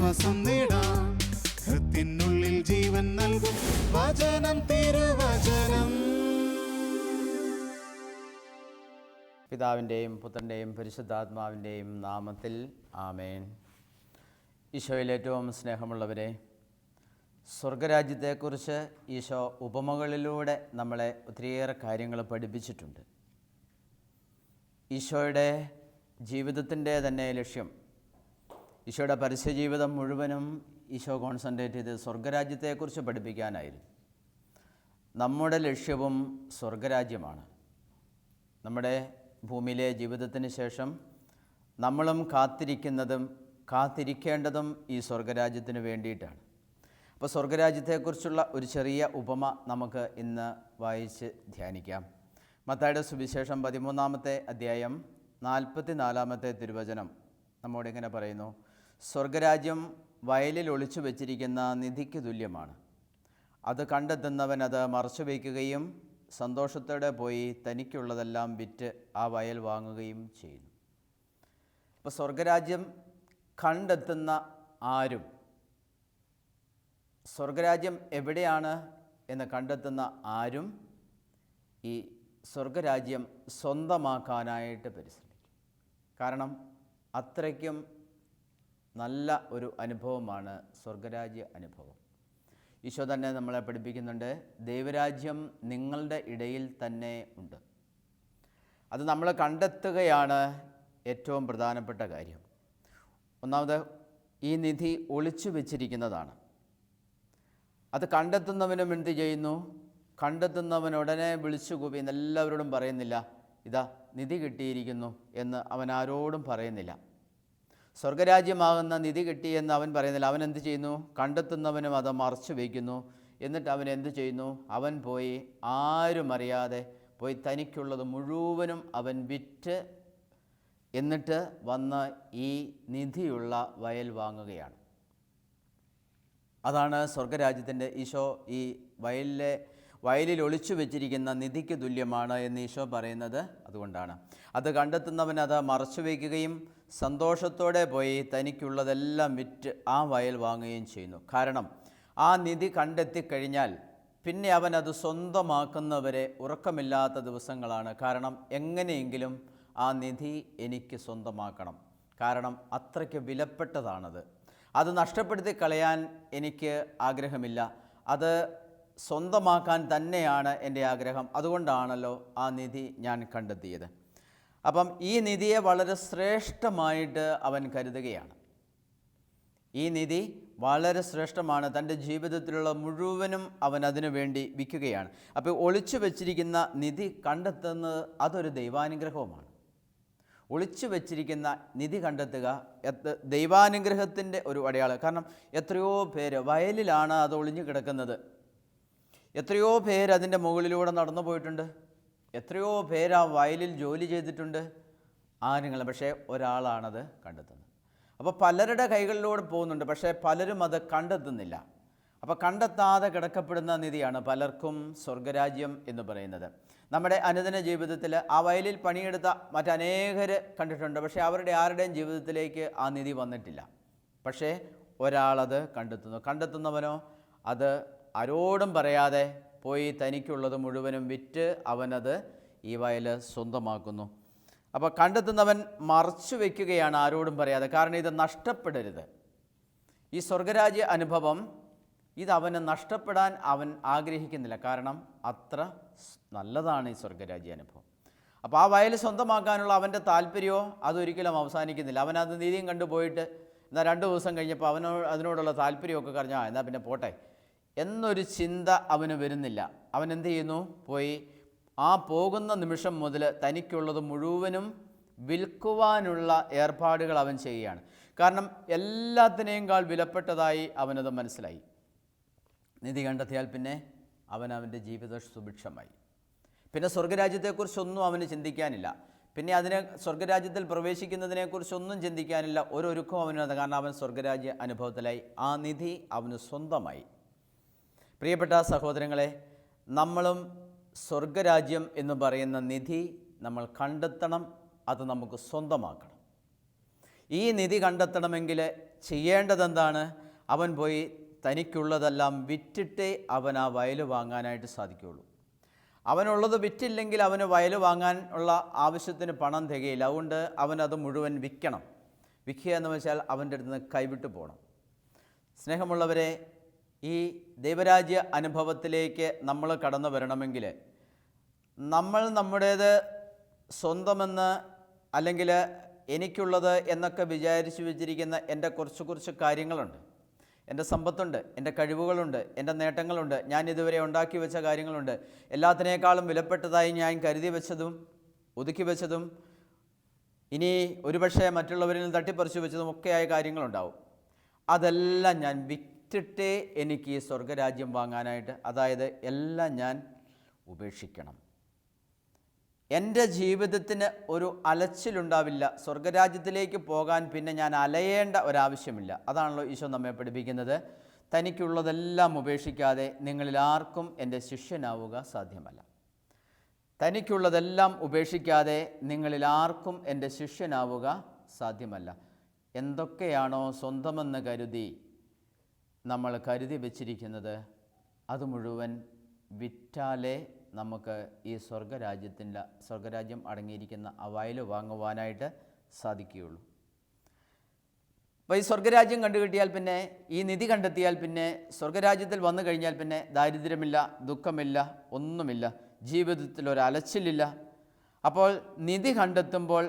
ആശ്വാസം നേടാം. ഹൃത്തിനുള്ളിൽ ജീവൻ നൽകും വചനം, തിരുവചനം. പിതാവിൻ്റെയും പുത്രൻ്റെയും പരിശുദ്ധാത്മാവിൻ്റെയും നാമത്തിൽ ആമേൻ. ഈശോയിൽ ഏറ്റവും സ്നേഹമുള്ളവരെ, സ്വർഗരാജ്യത്തെക്കുറിച്ച് ഈശോ ഉപമകളിലൂടെ നമ്മളെ ഒത്തിരിയേറെ കാര്യങ്ങൾ പഠിപ്പിച്ചിട്ടുണ്ട്. ഈശോയുടെ ജീവിതത്തിൻ്റെ തന്നെ ലക്ഷ്യം, ഈശോയുടെ പരസ്യജീവിതം മുഴുവനും ഈശോ കോൺസെൻട്രേറ്റ് ചെയ്ത് സ്വർഗരാജ്യത്തെക്കുറിച്ച് പഠിപ്പിക്കാനായിരുന്നു. നമ്മുടെ ലക്ഷ്യവും സ്വർഗരാജ്യമാണ്. നമ്മുടെ ഭൂമിയിലെ ജീവിതത്തിന് ശേഷം നമ്മളും കാത്തിരിക്കേണ്ടതും ഈ സ്വർഗരാജ്യത്തിന് വേണ്ടിയിട്ടാണ്. അപ്പോൾ സ്വർഗരാജ്യത്തെക്കുറിച്ചുള്ള ഒരു ചെറിയ ഉപമ നമുക്ക് ഇന്ന് വായിച്ച് ധ്യാനിക്കാം. മത്തായിയുടെ സുവിശേഷം 13-ാമത്തെ അധ്യായം 44-ാമത്തെ തിരുവചനം നമ്മോടിങ്ങനെ പറയുന്നു: സ്വർഗരാജ്യം വയലിൽ ഒളിച്ചു വച്ചിരിക്കുന്ന നിധിക്ക് തുല്യമാണ്. അത് കണ്ടെത്തുന്നവൻ അത് മറച്ചു വയ്ക്കുകയും സന്തോഷത്തോടെ പോയി തനിക്കുള്ളതെല്ലാം വിറ്റ് ആ വയൽ വാങ്ങുകയും ചെയ്യുന്നു. അപ്പോൾ സ്വർഗരാജ്യം കണ്ടെത്തുന്ന ആരും, സ്വർഗരാജ്യം എവിടെയാണ് എന്ന് കണ്ടെത്തുന്ന ആരും ഈ സ്വർഗരാജ്യം സ്വന്തമാക്കാനായിട്ട് പരിശ്രമിക്കും. കാരണം അത്രയ്ക്കും നല്ല ഒരു അനുഭവമാണ് സ്വർഗരാജ്യ അനുഭവം. ഈശോ തന്നെ നമ്മളെ പഠിപ്പിക്കുന്നുണ്ട്, ദൈവരാജ്യം നിങ്ങളുടെ ഇടയിൽ തന്നെ ഉണ്ട്. അത് നമ്മൾ കണ്ടെത്തുകയാണ് ഏറ്റവും പ്രധാനപ്പെട്ട കാര്യം. ഒന്നാമത്, ഈ നിധി ഒളിച്ചു വെച്ചിരിക്കുന്നതാണ്. അത് കണ്ടെത്തുന്നവനും എന്ത് ചെയ്യുന്നു? കണ്ടെത്തുന്നവൻ ഉടനെ വിളിച്ചു കൂപ്പി എല്ലാവരോടും പറയുന്നില്ല, ഇതാ നിധി കിട്ടിയിരിക്കുന്നു എന്ന് അവൻ ആരോടും പറയുന്നില്ല. സ്വർഗരാജ്യമാകുന്ന നിധി കിട്ടിയെന്ന് അവൻ പറയുന്നില്ല. അവൻ എന്ത് ചെയ്യുന്നു? കണ്ടെത്തുന്നവനും അത് മറച്ചു വയ്ക്കുന്നു. എന്നിട്ട് അവൻ എന്ത് ചെയ്യുന്നു? അവൻ പോയി ആരും അറിയാതെ പോയി തനിക്കുള്ളത് മുഴുവനും അവൻ വിറ്റ് എന്നിട്ട് വന്ന് ഈ നിധിയുള്ള വയൽ വാങ്ങുകയാണ്. അതാണ് സ്വർഗരാജ്യത്തിൻ്റെ ഈശോ ഈ വയലിൽ ഒളിച്ചു വെച്ചിരിക്കുന്ന നിധിക്ക് തുല്യമാണ് എന്ന് ഈശോ പറയുന്നത് അതുകൊണ്ടാണ്. അത് കണ്ടെത്തുന്നവൻ അത് മറച്ചു വയ്ക്കുകയും സന്തോഷത്തോടെ പോയി തനിക്കുള്ളതെല്ലാം വിറ്റ് ആ വയൽ വാങ്ങുകയും ചെയ്യുന്നു. കാരണം ആ നിധി കണ്ടെത്തിക്കഴിഞ്ഞാൽ പിന്നെ അവൻ അത് സ്വന്തമാക്കുന്നവരെ ഉറക്കമില്ലാത്ത ദിവസങ്ങളാണ്. കാരണം എങ്ങനെയെങ്കിലും ആ നിധി എനിക്ക് സ്വന്തമാക്കണം. കാരണം അത്രയ്ക്ക് വിലപ്പെട്ടതാണത്. അത് നഷ്ടപ്പെടുത്തി കളയാൻ എനിക്ക് ആഗ്രഹമില്ല. അത് സ്വന്തമാക്കാൻ തന്നെയാണ് എൻ്റെ ആഗ്രഹം. അതുകൊണ്ടാണല്ലോ ആ നിധി ഞാൻ കണ്ടെത്തിയത്. അപ്പം ഈ നിധിയെ വളരെ ശ്രേഷ്ഠമായിട്ട് അവൻ കരുതുകയാണ്. ഈ നിധി വളരെ ശ്രേഷ്ഠമാണ്. തൻ്റെ ജീവിതത്തിലുള്ള മുഴുവനും അവൻ അതിനു വേണ്ടി വിൽക്കുകയാണ്. അപ്പോൾ ഒളിച്ചു വച്ചിരിക്കുന്ന നിധി കണ്ടെത്തുന്നത് അതൊരു ദൈവാനുഗ്രഹവുമാണ്. ഒളിച്ചു വച്ചിരിക്കുന്ന നിധി കണ്ടെത്തുക ദൈവാനുഗ്രഹത്തിൻ്റെ ഒരു അടയാളം. കാരണം എത്രയോ പേര് വയലിലാണ് അത് ഒളിഞ്ഞു കിടക്കുന്നത്. എത്രയോ പേര് അതിൻ്റെ മുകളിലൂടെ നടന്നു പോയിട്ടുണ്ട്. എത്രയോ പേര് ആ വയലിൽ ജോലി ചെയ്തിട്ടുണ്ട്. ആരുങ്ങൾ, പക്ഷേ ഒരാളാണത് കണ്ടെത്തുന്നത്. അപ്പോൾ പലരുടെ കൈകളിലൂടെ പോകുന്നുണ്ട്, പക്ഷേ പലരും അത് കണ്ടെത്തുന്നില്ല. അപ്പോൾ കണ്ടെത്താതെ കിടക്കപ്പെടുന്ന നിധിയാണ് പലർക്കും സ്വർഗരാജ്യം എന്ന് പറയുന്നത്. നമ്മുടെ അനുദിന ജീവിതത്തിൽ ആ വയലിൽ പണിയെടുത്ത മറ്റനേകർ കണ്ടിട്ടുണ്ട്, പക്ഷേ അവരുടെ ആരുടെയും ജീവിതത്തിലേക്ക് ആ നിധി വന്നിട്ടില്ല. പക്ഷേ ഒരാളത് കണ്ടെത്തുന്നു. കണ്ടെത്തുന്നവനോ അത് ആരോടും പറയാതെ പോയി തനിക്കുള്ളത് മുഴുവനും വിറ്റ് അവനത് ഈ വയൽ സ്വന്തമാക്കുന്നു. അപ്പോൾ കണ്ടെത്തുന്നവൻ മറച്ചു വയ്ക്കുകയാണ്, ആരോടും പറയാതെ. കാരണം ഇത് നഷ്ടപ്പെടരുത്. ഈ സ്വർഗരാജ്യ അനുഭവം ഇത് അവന് നഷ്ടപ്പെടാൻ അവൻ ആഗ്രഹിക്കുന്നില്ല. കാരണം അത്ര നല്ലതാണ് ഈ സ്വർഗരാജ്യ അനുഭവം. അപ്പോൾ ആ വയൽ സ്വന്തമാക്കാനുള്ള അവൻ്റെ താല്പര്യമോ അതൊരിക്കലും അവസാനിക്കുന്നില്ല. അവനത് നീതിയും കണ്ടുപോയിട്ട് എന്നാൽ 2 ദിവസം കഴിഞ്ഞപ്പോൾ അതിനോടുള്ള താല്പര്യമൊക്കെ പറഞ്ഞാൽ എന്നാൽ പിന്നെ പോട്ടെ എന്നൊരു ചിന്ത അവന് വരുന്നില്ല. അവൻ എന്ത് ചെയ്യുന്നു? പോയി ആ പോകുന്ന നിമിഷം മുതൽ തനിക്കുള്ളത് മുഴുവനും വിൽക്കുവാനുള്ള ഏർപ്പാടുകൾ അവൻ ചെയ്യുകയാണ്. കാരണം എല്ലാത്തിനേക്കാൾ വിലപ്പെട്ടതായി അവനത് മനസ്സിലായി. നിധി കണ്ടെത്തിയാൽ പിന്നെ അവൻ്റെ ജീവിത സുഭിക്ഷമായി. പിന്നെ സ്വർഗരാജ്യത്തെക്കുറിച്ചൊന്നും അവന് ചിന്തിക്കാനില്ല. പിന്നെ സ്വർഗരാജ്യത്തിൽ പ്രവേശിക്കുന്നതിനെക്കുറിച്ചൊന്നും ചിന്തിക്കാനില്ല. ഒരുക്കം അവനത്. കാരണം അവൻ സ്വർഗരാജ്യ അനുഭവത്തിലായി. ആ നിധി അവന് സ്വന്തമായി. പ്രിയപ്പെട്ട സഹോദരങ്ങളെ, നമ്മളും സ്വർഗരാജ്യം എന്ന് പറയുന്ന നിധി നമ്മൾ കണ്ടെത്തണം. അത് നമുക്ക് സ്വന്തമാക്കണം. ഈ നിധി കണ്ടെത്തണമെങ്കിൽ ചെയ്യേണ്ടതെന്താണ്? അവൻ പോയി തനിക്കുള്ളതെല്ലാം വിറ്റിട്ടേ അവൻ ആ വയൽ വാങ്ങാനായിട്ട് സാധിക്കുകയുള്ളൂ. അവനുള്ളത് വിറ്റില്ലെങ്കിൽ അവന് വയൽ വാങ്ങാൻ ഉള്ള ആവശ്യത്തിന് പണം തികയില്ല. അതുകൊണ്ട് അവനത് മുഴുവൻ വിൽക്കണം. വിൽക്കുക എന്ന് വെച്ചാൽ അവൻ്റെ അടുത്ത് നിന്ന് കൈവിട്ട് പോകണം. സ്നേഹമുള്ളവരെ, ഈ ദൈവരാജ്യ അനുഭവത്തിലേക്ക് നമ്മൾ കടന്നു വരണമെങ്കിൽ നമ്മൾ നമ്മുടേത് സ്വന്തമെന്ന് അല്ലെങ്കിൽ എനിക്കുള്ളത് എന്നൊക്കെ വിചാരിച്ചു വെച്ചിരിക്കുന്ന എൻ്റെ കുറച്ച് കാര്യങ്ങളുണ്ട്. എൻ്റെ സമ്പത്തുണ്ട്, എൻ്റെ കഴിവുകളുണ്ട്, എൻ്റെ നേട്ടങ്ങളുണ്ട്, ഞാൻ ഇതുവരെ ഉണ്ടാക്കി വെച്ച കാര്യങ്ങളുണ്ട്. എല്ലാത്തിനേക്കാളും വിലപ്പെട്ടതായി ഞാൻ കരുതി വെച്ചതും ഒതുക്കി വെച്ചതും ഇനി ഒരുപക്ഷെ മറ്റുള്ളവരിൽ നിന്ന് തട്ടിപ്പറിച്ചു വെച്ചതും ഒക്കെയായ കാര്യങ്ങളുണ്ടാവും. അതെല്ലാം ഞാൻ വിറ്റിട്ടേ എനിക്ക് ഈ സ്വർഗരാജ്യം വാങ്ങാനായിട്ട്, അതായത് എല്ലാം ഞാൻ ഉപേക്ഷിക്കണം. എൻ്റെ ജീവിതത്തിന് ഒരു അലച്ചിലുണ്ടാവില്ല. സ്വർഗരാജ്യത്തിലേക്ക് പോകാൻ പിന്നെ ഞാൻ അലയേണ്ട ഒരാവശ്യമില്ല. അതാണല്ലോ ഈശോ നമ്മെ പഠിപ്പിക്കുന്നത്. തനിക്കുള്ളതെല്ലാം ഉപേക്ഷിക്കാതെ നിങ്ങളിൽ ആർക്കും എൻ്റെ ശിഷ്യനാവുക സാധ്യമല്ല. തനിക്കുള്ളതെല്ലാം ഉപേക്ഷിക്കാതെ നിങ്ങളിൽ ആർക്കും എൻ്റെ ശിഷ്യനാവുക സാധ്യമല്ല. എന്തൊക്കെയാണോ സ്വന്തമെന്ന് കരുതി നമ്മൾ കരുതി വച്ചിരിക്കുന്നത് അത് മുഴുവൻ വിറ്റാലേ നമുക്ക് ഈ സ്വർഗരാജ്യം അടങ്ങിയിരിക്കുന്ന ആ വയൽ വാങ്ങുവാനായിട്ട് സാധിക്കുകയുള്ളൂ. അപ്പോൾ ഈ സ്വർഗരാജ്യം കണ്ടുകിട്ടിയാൽ പിന്നെ, ഈ നിധി കണ്ടെത്തിയാൽ പിന്നെ, സ്വർഗരാജ്യത്തിൽ വന്നു കഴിഞ്ഞാൽ പിന്നെ ദാരിദ്ര്യമില്ല, ദുഃഖമില്ല, ഒന്നുമില്ല, ജീവിതത്തിൽ ഒരു അലച്ചിലില്ല. അപ്പോൾ നിധി കണ്ടെത്തുമ്പോൾ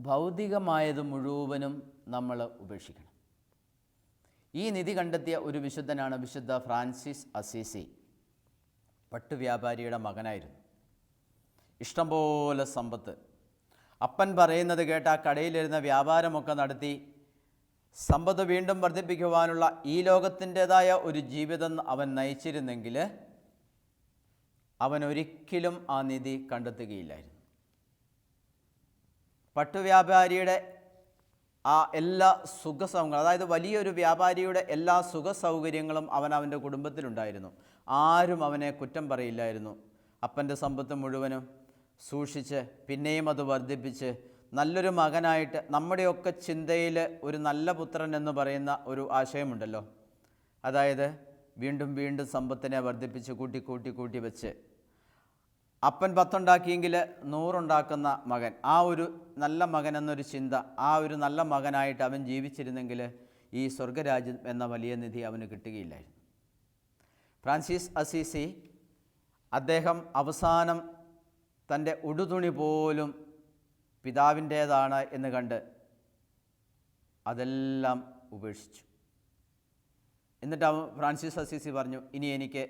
ഭൗതികമായത് മുഴുവനും നമ്മൾ ഉപേക്ഷിക്കണം. ഈ നിധി കണ്ടെത്തിയ ഒരു വിശുദ്ധനാണ് വിശുദ്ധ ഫ്രാൻസിസ് അസീസി. പട്ടുവ്യാപാരിയുടെ മകനായിരുന്നു. ഇഷ്ടംപോലെ സമ്പത്ത്. അപ്പൻ പറയുന്നത് കേട്ട് ആ കടയിലിരുന്ന വ്യാപാരമൊക്കെ നടത്തി സമ്പത്ത് വീണ്ടും വർദ്ധിപ്പിക്കുവാനുള്ള ഈ ലോകത്തിൻ്റെതായ ഒരു ജീവിതം അവൻ നയിച്ചിരുന്നെങ്കിൽ അവൻ ഒരിക്കലും ആ നിധി കണ്ടെത്തുകയില്ലായിരുന്നു. പട്ടുവ്യാപാരിയുടെ ആ എല്ലാ സുഖസൗകര്യങ്ങളും, അതായത് വലിയൊരു വ്യാപാരിയുടെ എല്ലാ സുഖസൗകര്യങ്ങളും അവൻ്റെ കുടുംബത്തിലുണ്ടായിരുന്നു. ആരും അവനെ കുറ്റം പറയില്ലായിരുന്നു. അപ്പൻ്റെ സമ്പത്ത് മുഴുവനും സൂക്ഷിച്ച് പിന്നെയും അത് വർദ്ധിപ്പിച്ച് നല്ലൊരു മകനായിട്ട്, നമ്മുടെയൊക്കെ ചിന്തയിൽ ഒരു നല്ല പുത്രൻ എന്ന് പറയുന്ന ഒരു ആശയമുണ്ടല്ലോ. അതായത് വീണ്ടും വീണ്ടും സമ്പത്തിനെ വർദ്ധിപ്പിച്ച് കൂട്ടി വെച്ച് അപ്പൻ 10 ഉണ്ടാക്കിയെങ്കിൽ 100 ഉണ്ടാക്കുന്ന മകൻ, ആ ഒരു നല്ല മകൻ എന്നൊരു ചിന്ത, ആ ഒരു നല്ല മകനായിട്ട് അവൻ ജീവിച്ചിരുന്നെങ്കിൽ ഈ സ്വർഗരാജ്യം എന്ന വലിയ നിധി അവന് കിട്ടുകയില്ലായിരുന്നു. ഫ്രാൻസിസ് അസീസി അദ്ദേഹം അവസാനം തൻ്റെ ഉടുതുണി പോലും പിതാവിൻ്റേതാണ് എന്ന് കണ്ട് അതെല്ലാം ഉപേക്ഷിച്ചു. എന്നിട്ട് ഫ്രാൻസിസ് അസീസി പറഞ്ഞു, ഇനി എനിക്ക്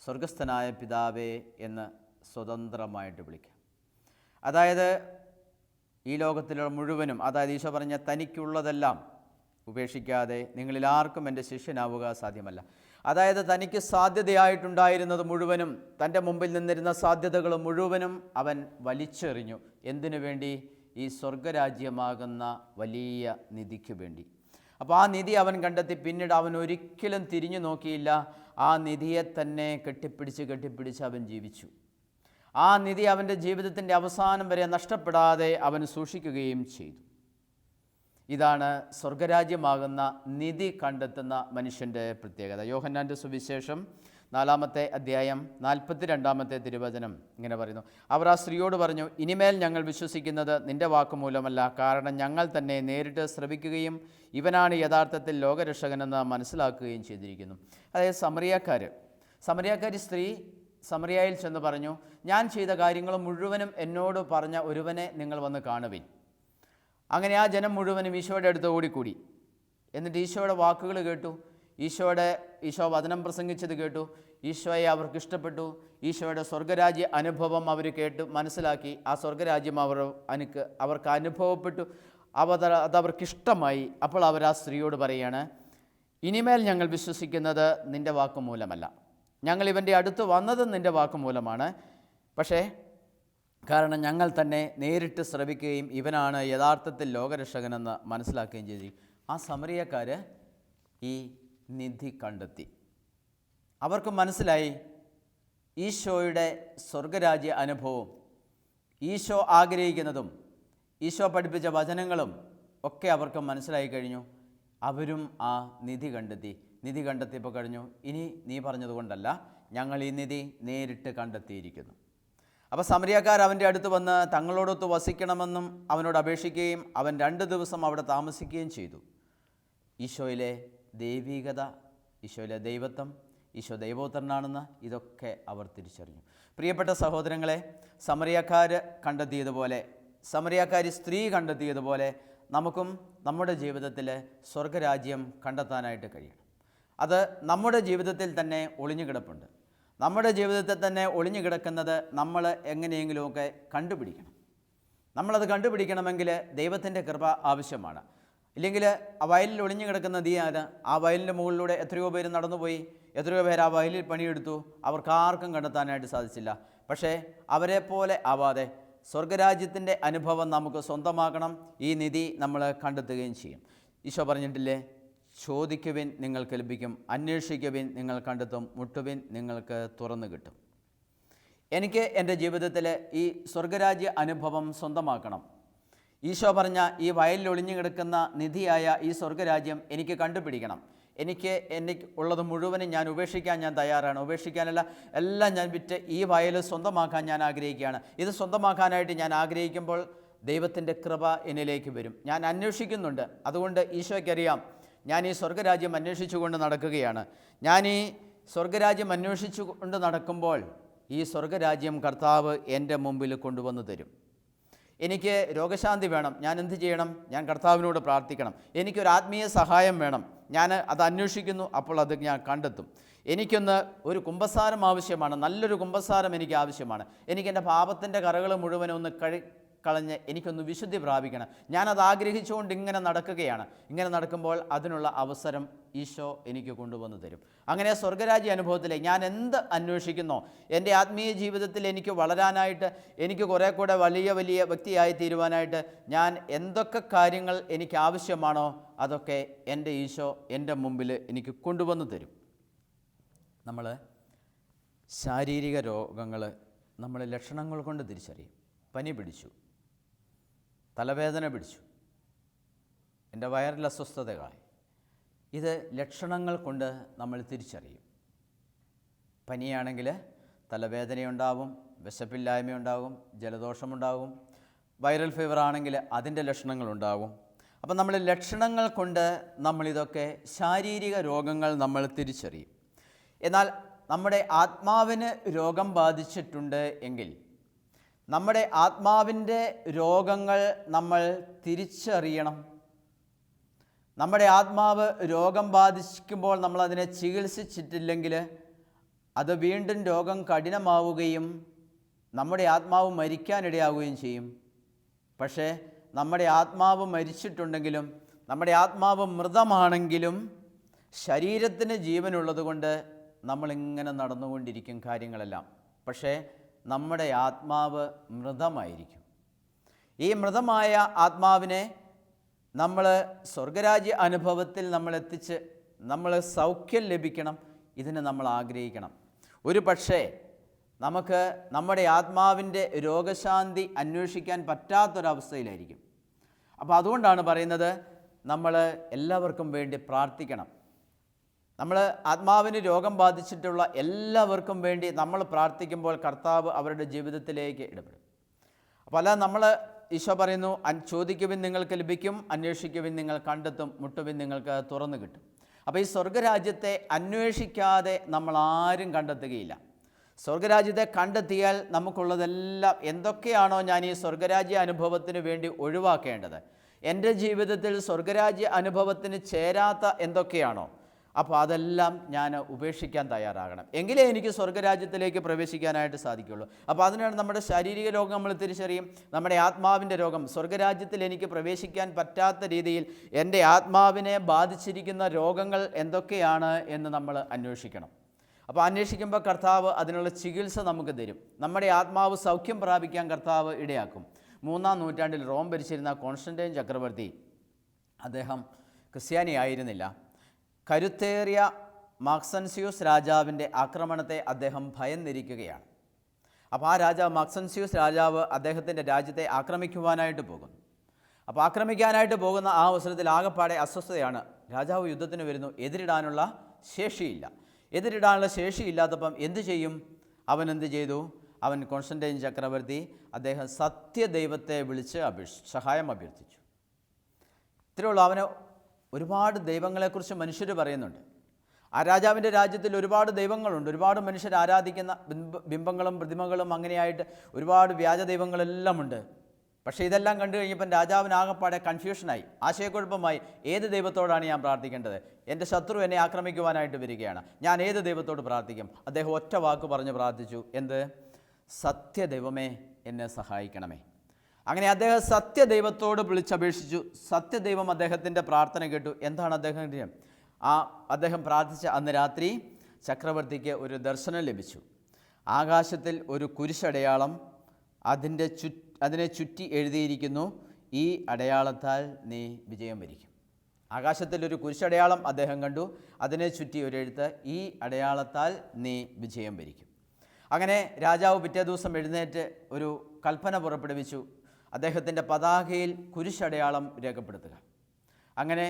സ്വർഗസ്ഥനായ പിതാവേ എന്ന് സ്വതന്ത്രമായിട്ട് വിളിക്കാം. അതായത് ഈ ലോകത്തിലുള്ള മുഴുവനും, അതായത് ഈശോ പറഞ്ഞ തനിക്കുള്ളതെല്ലാം ഉപേക്ഷിക്കാതെ നിങ്ങളിൽ ആർക്കും എൻ്റെ ശിഷ്യനാവുക സാധ്യമല്ല. അതായത് തനിക്ക് സാധ്യതയായിട്ടുണ്ടായിരുന്നത് മുഴുവനും, തൻ്റെ മുമ്പിൽ നിന്നിരുന്ന സാധ്യതകൾ മുഴുവനും അവൻ വലിച്ചെറിഞ്ഞു. എന്തിനു വേണ്ടി? ഈ സ്വർഗരാജ്യമാകുന്ന വലിയ നിധിക്ക് വേണ്ടി. അപ്പോൾ ആ നിധി അവൻ കണ്ടെത്തി. പിന്നീട് അവൻ ഒരിക്കലും തിരിഞ്ഞു നോക്കിയില്ല. ആ നിധിയെ തന്നെ കെട്ടിപ്പിടിച്ച് അവൻ ജീവിച്ചു. ആ നിധി അവൻ്റെ ജീവിതത്തിൻ്റെ അവസാനം വരെ നഷ്ടപ്പെടാതെ അവൻ സൂക്ഷിക്കുകയും ചെയ്തു. ഇതാണ് സ്വർഗരാജ്യമാകുന്ന നിധി കണ്ടെത്തുന്ന മനുഷ്യൻ്റെ പ്രത്യേകത. യോഹന്നാൻ്റെ സുവിശേഷം 4-ാമത്തെ അധ്യായം 42-ാമത്തെ തിരുവചനം ഇങ്ങനെ പറയുന്നു, അവർ ആ സ്ത്രീയോട് പറഞ്ഞു, ഇനിമേൽ ഞങ്ങൾ വിശ്വസിക്കുന്നത് നിൻ്റെ വാക്കുമൂലമല്ല, കാരണം ഞങ്ങൾ തന്നെ നേരിട്ട് ശ്രവിക്കുകയും ഇവനാണ് യഥാർത്ഥത്തിൽ ലോകരക്ഷകനെന്ന് മനസ്സിലാക്കുകയും ചെയ്തിരിക്കുന്നു. അതായത് സമറിയാക്കാരി സ്ത്രീ സമറിയായിൽ ചെന്ന് പറഞ്ഞു, ഞാൻ ചെയ്ത കാര്യങ്ങൾ മുഴുവനും എന്നോട് പറഞ്ഞ ഒരുവനെ നിങ്ങൾ വന്ന് കാണുവിൻ. അങ്ങനെ ആ ജനം മുഴുവനും ഈശോയുടെ അടുത്ത് ഓടിക്കൂടി. എന്നിട്ട് ഈശോയുടെ വാക്കുകൾ കേട്ടു, ഈശോ വചനം പ്രസംഗിച്ചത് കേട്ടു, ഈശോയെ അവർക്ക് ഇഷ്ടപ്പെട്ടു. ഈശോയുടെ സ്വർഗരാജ്യ അനുഭവം അവർ കേട്ടു മനസ്സിലാക്കി. ആ സ്വർഗരാജ്യം അവർക്ക് അനുഭവപ്പെട്ടു. അതവർക്കിഷ്ടമായി. അപ്പോൾ അവർ ആ സ്ത്രീയോട് പറയുകയാണ്, ഇനിമേൽ ഞങ്ങൾ വിശ്വസിക്കുന്നത് നിൻ്റെ വാക്കുമൂലമല്ല, ഞങ്ങൾ ഇവൻ്റെ അടുത്ത് വന്നതും നിൻ്റെ വാക്കുമൂലമാണ്. പക്ഷേ കാരണം ഞങ്ങൾ തന്നെ നേരിട്ട് ശ്രവിക്കുകയും ഇവനാണ് യഥാർത്ഥത്തിൽ ലോകരക്ഷകനെന്ന് മനസ്സിലാക്കുകയും ചെയ്തു. ആ സമറിയക്കാർ ഈ നിധി കണ്ടെത്തി. അവർക്ക് മനസ്സിലായി ഈശോയുടെ സ്വർഗരാജ്യ അനുഭവവും ഈശോ ആഗ്രഹിക്കുന്നതും ഈശോ പഠിപ്പിച്ച വചനങ്ങളും ഒക്കെ അവർക്ക് മനസ്സിലായി കഴിഞ്ഞു. അവരും ആ നിധി കണ്ടെത്തിയപ്പോൾ കഴിഞ്ഞു, ഇനി നീ പറഞ്ഞതുകൊണ്ടല്ല, ഞങ്ങൾ ഈ നിധി നേരിട്ട് കണ്ടെത്തിയിരിക്കുന്നു. അപ്പോൾ സമരിയക്കാർ അവൻ്റെ അടുത്ത് വന്ന് തങ്ങളോടൊത്ത് വസിക്കണമെന്നും അവനോട് അപേക്ഷിക്കുകയും അവൻ 2 ദിവസം അവിടെ താമസിക്കുകയും ചെയ്തു. ഈശോയിലെ ദൈവികത, ഈശോയിലെ ദൈവത്വം, ഈശോ ദൈവോത്തരനാണെന്ന് ഇതൊക്കെ അവർ തിരിച്ചറിഞ്ഞു. പ്രിയപ്പെട്ട സഹോദരങ്ങളെ, സമരിയക്കാരി സ്ത്രീ കണ്ടെത്തിയതുപോലെ നമുക്കും നമ്മുടെ ജീവിതത്തിൽ സ്വർഗരാജ്യം കണ്ടെത്താനായിട്ട് കഴിയണം. അത് നമ്മുടെ ജീവിതത്തിൽ തന്നെ ഒളിഞ്ഞു കിടപ്പുണ്ട്. നമ്മുടെ ജീവിതത്തിൽ തന്നെ ഒളിഞ്ഞു കിടക്കുന്നത് നമ്മൾ എങ്ങനെയെങ്കിലുമൊക്കെ കണ്ടുപിടിക്കണം. നമ്മളത് കണ്ടുപിടിക്കണമെങ്കിൽ ദൈവത്തിൻ്റെ കൃപ ആവശ്യമാണ്. ഇല്ലെങ്കിൽ ആ വയലിൽ ഒളിഞ്ഞു കിടക്കുന്ന നദിയാണ്. ആ വയലിൻ്റെ മുകളിലൂടെ എത്രയോ പേര് നടന്നുപോയി, എത്രയോ പേര് ആ വയലിൽ പണിയെടുത്തു, അവർക്കാർക്കും കണ്ടെത്താനായിട്ട് സാധിച്ചില്ല. പക്ഷേ അവരെ പോലെ ആവാതെ സ്വർഗരാജ്യത്തിൻ്റെ അനുഭവം നമുക്ക് സ്വന്തമാക്കണം. ഈ നിധി നമ്മൾ കണ്ടെത്തുകയും ചെയ്യും. ഈശോ പറഞ്ഞിട്ടില്ലേ, ചോദിക്കുവിൻ നിങ്ങൾക്ക് ലഭിക്കും, അന്വേഷിക്കുവിൻ നിങ്ങൾ കണ്ടെത്തും, മുട്ടുവിൻ നിങ്ങൾക്ക് തുറന്നു കിട്ടും. എനിക്ക് എൻ്റെ ജീവിതത്തിൽ ഈ സ്വർഗരാജ്യ അനുഭവം സ്വന്തമാക്കണം. ഈശോ പറഞ്ഞ ഈ വയലിൽ ഒളിഞ്ഞു കിടക്കുന്ന നിധിയായ ഈ സ്വർഗരാജ്യം എനിക്ക് കണ്ടുപിടിക്കണം. എനിക്ക് ഉള്ളത് മുഴുവനും ഞാൻ ഉപേക്ഷിക്കാൻ ഞാൻ തയ്യാറാണ്. ഉപേക്ഷിക്കാനല്ല, എല്ലാം ഞാൻ വിറ്റ് ഈ വയൽ സ്വന്തമാക്കാൻ ഞാൻ ആഗ്രഹിക്കുകയാണ്. ഇത് സ്വന്തമാക്കാനായിട്ട് ഞാൻ ആഗ്രഹിക്കുമ്പോൾ ദൈവത്തിൻ്റെ കൃപ എന്നിലേക്ക് വരും. ഞാൻ അന്വേഷിക്കുന്നുണ്ട്. അതുകൊണ്ട് ഈശോയ്ക്കറിയാം, ഞാൻ ഈ സ്വർഗരാജ്യം അന്വേഷിച്ചുകൊണ്ട് നടക്കുകയാണ്. ഞാൻ ഈ സ്വർഗരാജ്യം അന്വേഷിച്ചുകൊണ്ട് നടക്കുമ്പോൾ ഈ സ്വർഗരാജ്യം കർത്താവ് എൻ്റെ മുമ്പിൽ കൊണ്ടുവന്ന് തരും. എനിക്ക് രോഗശാന്തി വേണം, ഞാൻ എന്ത് ചെയ്യണം? ഞാൻ കർത്താവിനോട് പ്രാർത്ഥിക്കണം. എനിക്കൊരു ആത്മീയ സഹായം വേണം, ഞാൻ അത് അന്വേഷിക്കുന്നു, അപ്പോൾ അത് ഞാൻ കണ്ടെത്തും. ഒരു കുമ്പസാരം ആവശ്യമാണ്, നല്ലൊരു കുമ്പസാരം എനിക്ക് ആവശ്യമാണ്. എനിക്കെൻ്റെ പാപത്തിൻ്റെ കറകൾ മുഴുവനൊന്ന് കളഞ്ഞ് എനിക്കൊന്ന് വിശുദ്ധി പ്രാപിക്കണം. ഞാനത് ആഗ്രഹിച്ചുകൊണ്ട് ഇങ്ങനെ നടക്കുകയാണ്. ഇങ്ങനെ നടക്കുമ്പോൾ അതിനുള്ള അവസരം ഈശോ എനിക്ക് കൊണ്ടുവന്ന് തരും. അങ്ങനെ സ്വർഗരാജ്യ അനുഭവത്തിൽ ഞാൻ എന്ത് അന്വേഷിക്കുന്നോ, എൻ്റെ ആത്മീയ ജീവിതത്തിൽ എനിക്ക് വളരാനായിട്ട്, എനിക്ക് കുറേ കൂടെ വലിയ വ്യക്തിയായി തീരുവാനായിട്ട് ഞാൻ എന്തൊക്കെ കാര്യങ്ങൾ എനിക്ക് ആവശ്യമാണോ അതൊക്കെ എൻ്റെ ഈശോ എൻ്റെ മുമ്പിൽ എനിക്ക് കൊണ്ടുവന്ന് തരും. നമ്മൾ ശാരീരിക രോഗങ്ങൾ നമ്മൾ ലക്ഷണങ്ങൾ കൊണ്ട് തിരിച്ചറിയും. പനി പിടിച്ചു, തലവേദന പിടിച്ചു, എൻ്റെ വയറിൽ അസ്വസ്ഥതകളായി, ഇത് ലക്ഷണങ്ങൾ കൊണ്ട് നമ്മൾ തിരിച്ചറിയും. പനിയാണെങ്കിൽ തലവേദനയുണ്ടാവും, വിശപ്പില്ലായ്മയുണ്ടാകും, ജലദോഷമുണ്ടാകും. വൈറൽ ഫീവർ ആണെങ്കിൽ അതിൻ്റെ ലക്ഷണങ്ങളുണ്ടാകും. അപ്പം നമ്മൾ ലക്ഷണങ്ങൾ കൊണ്ട് നമ്മളിതൊക്കെ ശാരീരിക രോഗങ്ങൾ നമ്മൾ തിരിച്ചറിയും. എന്നാൽ നമ്മുടെ ആത്മാവിന് രോഗം ബാധിച്ചിട്ടുണ്ട് എങ്കിൽ നമ്മുടെ ആത്മാവിൻ്റെ രോഗങ്ങൾ നമ്മൾ തിരിച്ചറിയണം. നമ്മുടെ ആത്മാവ് രോഗം ബാധിക്കുമ്പോൾ നമ്മളതിനെ ചികിത്സിച്ചിട്ടില്ലെങ്കിൽ അത് വീണ്ടും രോഗം കഠിനമാവുകയും നമ്മുടെ ആത്മാവ് മരിക്കാനിടയാവുകയും ചെയ്യും. പക്ഷേ നമ്മുടെ ആത്മാവ് മരിച്ചിട്ടുണ്ടെങ്കിലും, നമ്മുടെ ആത്മാവ് മൃതമാണെങ്കിലും ശരീരത്തിന് ജീവനുള്ളത് കൊണ്ട് നമ്മളിങ്ങനെ നടന്നുകൊണ്ടിരിക്കും കാര്യങ്ങളെല്ലാം. പക്ഷേ നമ്മുടെ ആത്മാവ് മൃതമായിരിക്കും. ഈ മൃതമായ ആത്മാവിനെ നമ്മൾ സ്വർഗരാജ്യ അനുഭവത്തിൽ നമ്മളെത്തിച്ച് നമ്മൾ സൗഖ്യം ലഭിക്കണം. ഇതിന് നമ്മൾ ആഗ്രഹിക്കണം. ഒരു പക്ഷേ നമുക്ക് നമ്മുടെ ആത്മാവിൻ്റെ രോഗശാന്തി അന്വേഷിക്കാൻ പറ്റാത്തൊരവസ്ഥയിലായിരിക്കും. അപ്പോൾ അതുകൊണ്ടാണ് പറയുന്നത്, നമ്മൾ എല്ലാവർക്കും വേണ്ടി പ്രാർത്ഥിക്കണം. നമ്മൾ ആത്മാവിന് രോഗം ബാധിച്ചിട്ടുള്ള എല്ലാവർക്കും വേണ്ടി നമ്മൾ പ്രാർത്ഥിക്കുമ്പോൾ കർത്താവ് അവരുടെ ജീവിതത്തിലേക്ക് ഇടപെടും. അപ്പോൾ അല്ല, നമ്മൾ ഈശോ പറയുന്നു, ചോദിക്കുവിൻ നിങ്ങൾക്ക് ലഭിക്കും, അന്വേഷിക്കുവിൻ നിങ്ങൾ കണ്ടെത്തും, മുട്ടുവിൻ നിങ്ങൾക്ക് തുറന്നു കിട്ടും. അപ്പോൾ ഈ സ്വർഗരാജ്യത്തെ അന്വേഷിക്കാതെ നമ്മൾ ആരും കണ്ടെത്തുകയില്ല. സ്വർഗരാജ്യത്തെ കണ്ടെത്തിയാൽ നമുക്കുള്ളതെല്ലാം എന്തൊക്കെയാണോ ഞാൻ ഈ സ്വർഗരാജ്യ അനുഭവത്തിന് വേണ്ടി ഒഴിവാക്കേണ്ടത്, എൻ്റെ ജീവിതത്തിൽ സ്വർഗരാജ്യ അനുഭവത്തിന് ചേരാത്ത എന്തൊക്കെയാണോ, അപ്പോൾ അതെല്ലാം ഞാൻ ഉപേക്ഷിക്കാൻ തയ്യാറാകണം. എങ്കിലേ എനിക്ക് സ്വർഗരാജ്യത്തിലേക്ക് പ്രവേശിക്കാനായിട്ട് സാധിക്കുകയുള്ളൂ. അപ്പോൾ അതിനാണ് നമ്മുടെ ശാരീരിക രോഗം നമ്മൾ തിരിച്ചറിയും. നമ്മുടെ ആത്മാവിൻ്റെ രോഗം, സ്വർഗരാജ്യത്തിൽ എനിക്ക് പ്രവേശിക്കാൻ പറ്റാത്ത രീതിയിൽ എൻ്റെ ആത്മാവിനെ ബാധിച്ചിരിക്കുന്ന രോഗങ്ങൾ എന്തൊക്കെയാണ് എന്ന് നമ്മൾ അന്വേഷിക്കണം. അപ്പോൾ അന്വേഷിക്കുമ്പോൾ കർത്താവ് അതിനുള്ള ചികിത്സ നമുക്ക് തരും. നമ്മുടെ ആത്മാവ് സൗഖ്യം പ്രാപിക്കാൻ കർത്താവ് ഇടയാക്കും. 3-ാം നൂറ്റാണ്ടിൽ റോം ഭരിച്ചിരുന്ന കോൺസ്റ്റന്റൈൻ ചക്രവർത്തി, അദ്ദേഹം ക്രിസ്ത്യാനി ആയിരുന്നില്ല. കരുത്തേറിയ മാക്സൻസിയൂസ് രാജാവിൻ്റെ ആക്രമണത്തെ അദ്ദേഹം ഭയന്നിരിക്കുകയാണ്. അപ്പോൾ ആ മാക്സൻസിയൂസ് രാജാവ് അദ്ദേഹത്തിൻ്റെ രാജ്യത്തെ ആക്രമിക്കുവാനായിട്ട് പോകുന്നു. അപ്പോൾ ആക്രമിക്കാനായിട്ട് പോകുന്ന ആ അവസരത്തിൽ ആകെപ്പാടെ അസ്വസ്ഥതയാണ്. രാജാവ് യുദ്ധത്തിന് വരുന്നു, എതിരിടാനുള്ള ശേഷിയില്ല. എതിരിടാനുള്ള ശേഷിയില്ലാത്തപ്പം എന്തു ചെയ്യും? അവൻ എന്ത് ചെയ്തു? അവൻ കോൺസ്റ്റന്റൈൻ ചക്രവർത്തി അദ്ദേഹം സത്യദൈവത്തെ വിളിച്ച് സഹായം അഭ്യർത്ഥിച്ചു. ഇത്രയുള്ള അവന് ഒരുപാട് ദൈവങ്ങളെക്കുറിച്ച് മനുഷ്യർ പറയുന്നുണ്ട്. ആ രാജാവിൻ്റെ രാജ്യത്തിൽ ഒരുപാട് ദൈവങ്ങളുണ്ട്, ഒരുപാട് മനുഷ്യർ ആരാധിക്കുന്ന ബിംബങ്ങളും പ്രതിമകളും അങ്ങനെയായിട്ട് ഒരുപാട് വ്യാജ ദൈവങ്ങളെല്ലാം ഉണ്ട്. പക്ഷേ ഇതെല്ലാം കണ്ടു കഴിഞ്ഞപ്പം രാജാവിനാകപ്പാടെ കൺഫ്യൂഷനായി, ആശയക്കുഴപ്പമായി. ഏത് ദൈവത്തോടാണ് ഞാൻ പ്രാർത്ഥിക്കേണ്ടത്? എൻ്റെ ശത്രു എന്നെ ആക്രമിക്കുവാനായിട്ട് വരികയാണ്, ഞാൻ ഏത് ദൈവത്തോട് പ്രാർത്ഥിക്കും? അദ്ദേഹം ഒറ്റ വാക്ക് പറഞ്ഞ് പ്രാർത്ഥിച്ചു, എന്ത്? സത്യദൈവമേ, എന്നെ സഹായിക്കണമേ. അങ്ങനെ അദ്ദേഹം സത്യദൈവത്തോട് വിളിച്ചപേക്ഷിച്ചു. സത്യദൈവം അദ്ദേഹത്തിൻ്റെ പ്രാർത്ഥന കേട്ടു. എന്താണ് അദ്ദേഹം പ്രാർത്ഥിച്ച അന്ന് രാത്രി ചക്രവർത്തിക്ക് ഒരു ദർശനം ലഭിച്ചു. ആകാശത്തിൽ ഒരു കുരിശടയാളം, അതിനെ ചുറ്റി എഴുതിയിരിക്കുന്നു, ഈ അടയാളത്താൽ നീ വിജയം വരിക്കും. ആകാശത്തിൽ ഒരു കുരിശടയാളം അദ്ദേഹം കണ്ടു, അതിനെ ചുറ്റി ഒരു എഴുത്ത്, ഈ അടയാളത്താൽ നീ വിജയം വരിക്കും. അങ്ങനെ രാജാവ് പിറ്റേ ദിവസം എഴുന്നേറ്റ് ഒരു കൽപ്പന പുറപ്പെടുവിച്ചു, അദ്ദേഹത്തിൻ്റെ പതാകയിൽ കുരിശടയാളം രേഖപ്പെടുത്തുക. അങ്ങനെ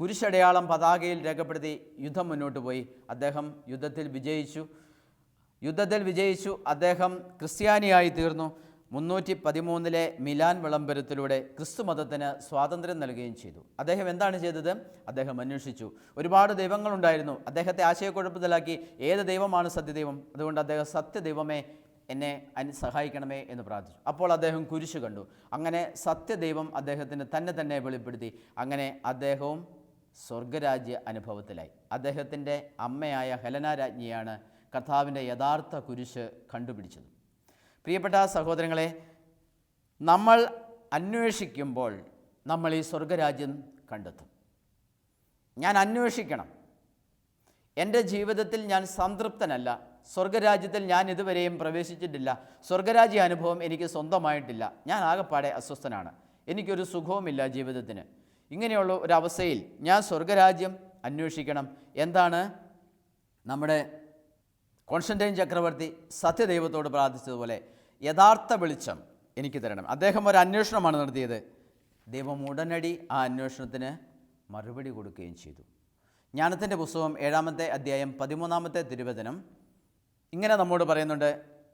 കുരിശടയാളം പതാകയിൽ രേഖപ്പെടുത്തി യുദ്ധം മുന്നോട്ട് പോയി. അദ്ദേഹം യുദ്ധത്തിൽ വിജയിച്ചു. അദ്ദേഹം ക്രിസ്ത്യാനിയായി തീർന്നു. 313 മിലാൻ വിളംബരത്തിലൂടെ ക്രിസ്തു മതത്തിന് സ്വാതന്ത്ര്യം നൽകുകയും ചെയ്തു. അദ്ദേഹം എന്താണ് ചെയ്തത്? അദ്ദേഹം അന്വേഷിച്ചു. ഒരുപാട് ദൈവങ്ങളുണ്ടായിരുന്നു, അദ്ദേഹത്തെ ആശയക്കുഴപ്പത്തിലാക്കി. ഏത് ദൈവമാണ് സത്യദൈവം? അതുകൊണ്ട് അദ്ദേഹം സത്യദൈവമേ, എന്നെ സഹായിക്കണമേ എന്ന് പ്രാർത്ഥിച്ചു. അപ്പോൾ അദ്ദേഹം കുരിശ് കണ്ടു. അങ്ങനെ സത്യദൈവം അദ്ദേഹത്തിന് തന്നെ വെളിപ്പെടുത്തി. അങ്ങനെ അദ്ദേഹവും സ്വർഗരാജ്യ അനുഭവത്തിലായി. അദ്ദേഹത്തിൻ്റെ അമ്മയായ ഹെലന രാജ്ഞിയാണ് കർത്താവിൻ്റെ യഥാർത്ഥ കുരിശ് കണ്ടുപിടിച്ചത്. പ്രിയപ്പെട്ട സഹോദരങ്ങളെ, നമ്മൾ അന്വേഷിക്കുമ്പോൾ നമ്മൾ ഈ സ്വർഗരാജ്യം കണ്ടെത്തും. ഞാൻ അന്വേഷിക്കണം. എൻ്റെ ജീവിതത്തിൽ ഞാൻ സംതൃപ്തനല്ല, സ്വർഗരാജ്യത്തിൽ ഞാൻ ഇതുവരെയും പ്രവേശിച്ചിട്ടില്ല, സ്വർഗരാജ്യ അനുഭവം എനിക്ക് സ്വന്തമായിട്ടില്ല, ഞാൻ ആകെപ്പാടെ അസ്വസ്ഥനാണ്, എനിക്കൊരു സുഖവുമില്ല ജീവിതത്തിന്. ഇങ്ങനെയുള്ള ഒരവസ്ഥയിൽ ഞാൻ സ്വർഗരാജ്യം അന്വേഷിക്കണം. എന്താണ്? നമ്മുടെ കോൺസ്റ്റന്റൈൻ ചക്രവർത്തി സത്യദൈവത്തോട് പ്രാർത്ഥിച്ചതുപോലെ യഥാർത്ഥ വെളിച്ചം എനിക്ക് തരണം. അദ്ദേഹം ഒരു അന്വേഷണമാണ് നടത്തിയത്. ദൈവം ഉടനടി ആ അന്വേഷണത്തിന് മറുപടി കൊടുക്കുകയും ചെയ്തു. ജ്ഞാനത്തിൻ്റെ പുസ്തകം 7-ാമത്തെ അധ്യായം 13-ാമത്തെ തിരുവചനം ഇങ്ങനെ നമ്മോട് പറയുന്നുണ്ട്,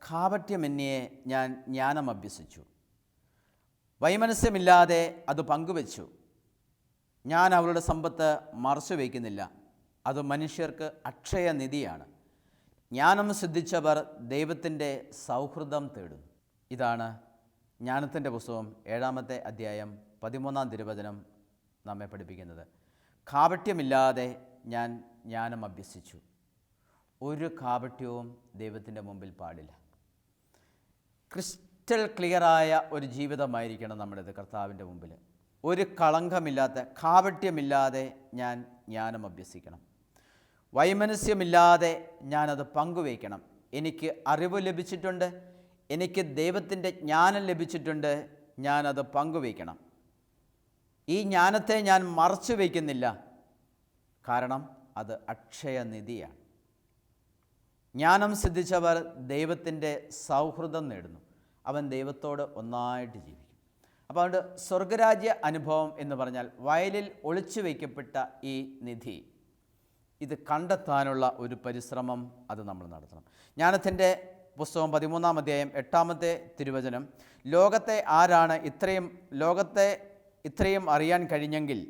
കാപട്യമെന്നിയെ ഞാൻ ജ്ഞാനം അഭ്യസിച്ചു, വൈമനസ്യമില്ലാതെ അത് പങ്കുവച്ചു. ഞാൻ അവരുടെ സമ്പത്ത് മറച്ചു വയ്ക്കുന്നില്ല, അത് മനുഷ്യർക്ക് അക്ഷയനിധിയാണ്. ജ്ഞാനം സിദ്ധിച്ചവർ ദൈവത്തിൻ്റെ സൗഹൃദം തേടുന്നു. ഇതാണ് ജ്ഞാനത്തിൻ്റെ പുസ്തകം 7-ാമത്തെ അധ്യായം 13-ാം തിരുവചനം നമ്മെ പഠിപ്പിക്കുന്നത്. കാപട്യമില്ലാതെ ഞാൻ ജ്ഞാനം അഭ്യസിച്ചു. ഒരു കാപട്യവും ദൈവത്തിൻ്റെ മുമ്പിൽ പാടില്ല. ക്രിസ്റ്റൽ ക്ലിയറായ ഒരു ജീവിതമായിരിക്കണം നമ്മുടേത് കർത്താവിൻ്റെ മുമ്പിൽ. ഒരു കളങ്കമില്ലാത്ത, കാപട്യമില്ലാതെ ഞാൻ ജ്ഞാനം അഭ്യസിക്കണം. വൈമനസ്യമില്ലാതെ ഞാനത് പങ്കുവയ്ക്കണം. എനിക്ക് അറിവ് ലഭിച്ചിട്ടുണ്ട്, എനിക്ക് ദൈവത്തിൻ്റെ ജ്ഞാനം ലഭിച്ചിട്ടുണ്ട്, ഞാനത് പങ്കുവയ്ക്കണം. ഈ ജ്ഞാനത്തെ ഞാൻ മറച്ചു വയ്ക്കുന്നില്ല, കാരണം അത് അക്ഷയനിധിയാണ്. ജ്ഞാനം സിദ്ധിച്ചവർ ദൈവത്തിൻ്റെ സൗഹൃദം നേടുന്നു. അവൻ ദൈവത്തോട് ഒന്നായിട്ട് ജീവിക്കും. അപ്പോൾ അതുകൊണ്ട് സ്വർഗരാജ്യ അനുഭവം എന്ന് പറഞ്ഞാൽ വയലിൽ ഒളിച്ചു വയ്ക്കപ്പെട്ട ഈ നിധി, ഇത് കണ്ടെത്താനുള്ള ഒരു പരിശ്രമം അത് നമ്മൾ നടത്തണം. ജ്ഞാനത്തിൻ്റെ പുസ്തകം 13-ാം അധ്യായം 8-ാമത്തെ തിരുവചനം, ലോകത്തെ ആരാണ് ഇത്രയും അറിയാൻ കഴിഞ്ഞെങ്കിൽ